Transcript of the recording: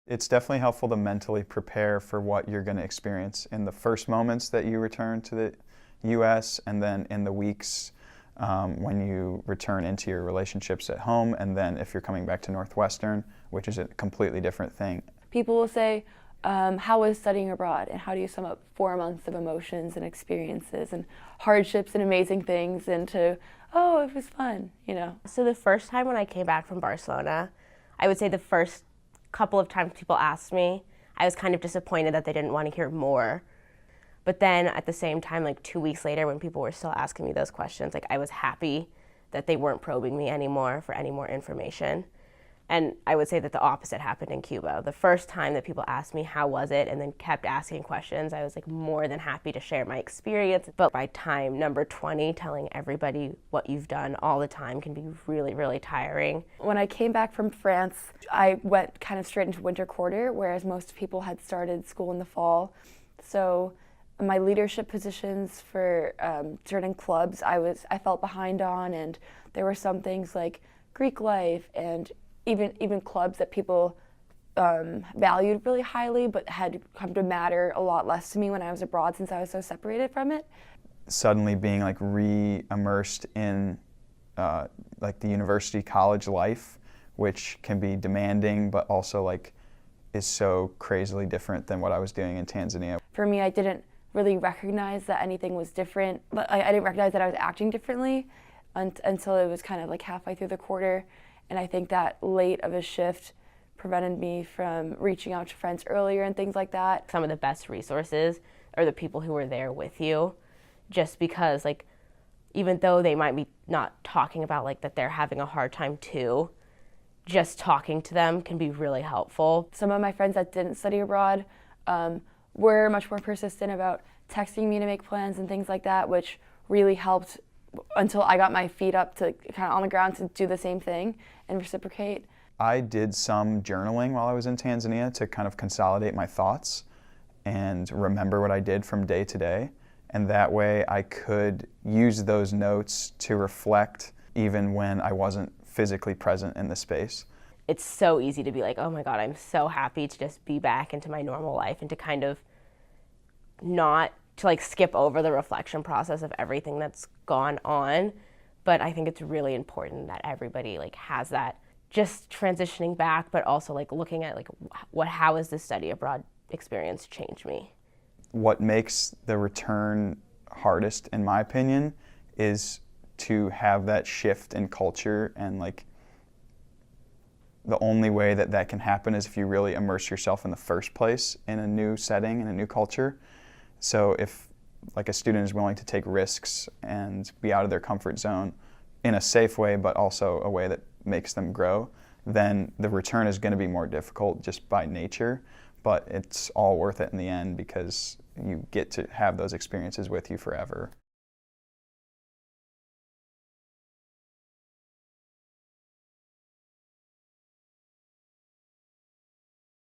It's definitely helpful to mentally prepare for what you're going to experience in the first moments that you return to the U.S. and then in the weeks when you return into your relationships at home, and then if you're coming back to Northwestern, which is a completely different thing. People will say, how was studying abroad, and how do you sum up 4 months of emotions and experiences and hardships and amazing things into, oh, it was fun, you know? So the first time when I came back from Barcelona, I would say the first couple of times people asked me, I was kind of disappointed that they didn't want to hear more. But then at the same time, like 2 weeks later, when people were still asking me those questions, like I was happy that they weren't probing me anymore for any more information. And I would say that the opposite happened in Cuba. The first time that people asked me how was it and then kept asking questions, I was like more than happy to share my experience. But by time number 20, telling everybody what you've done all the time can be really, really tiring. When I came back from France, I went kind of straight into winter quarter, whereas most people had started school in the fall. So my leadership positions for certain clubs, I felt behind on, and there were some things like Greek life and even clubs that people valued really highly but had come to matter a lot less to me when I was abroad since I was so separated from it. Suddenly being like re-immersed in like the university college life, which can be demanding but also like is so crazily different than what I was doing in Tanzania. For me, I didn't really recognize that anything was different, but I didn't recognize that I was acting differently until it was kind of like halfway through the quarter. And I think that late of a shift prevented me from reaching out to friends earlier and things like that. Some of the best resources are the people who are there with you, just because like even though they might be not talking about like that they're having a hard time too, just talking to them can be really helpful. Some of my friends that didn't study abroad were much more persistent about texting me to make plans and things like that, which really helped until I got my feet up to kind of on the ground to do the same thing and reciprocate. I did some journaling while I was in Tanzania to kind of consolidate my thoughts and remember what I did from day to day. And that way I could use those notes to reflect even when I wasn't physically present in the space. It's so easy to be like, oh my God, I'm so happy to just be back into my normal life and to kind of not to like skip over the reflection process of everything that's gone on. But I think it's really important that everybody like has that just transitioning back, but also like looking at like how has this study abroad experience changed me? What makes the return hardest, in my opinion, is to have that shift in culture, and like the only way that that can happen is if you really immerse yourself in the first place in a new setting, in a new culture. So if like a student is willing to take risks and be out of their comfort zone in a safe way, but also a way that makes them grow, then the return is going to be more difficult just by nature, but it's all worth it in the end because you get to have those experiences with you forever.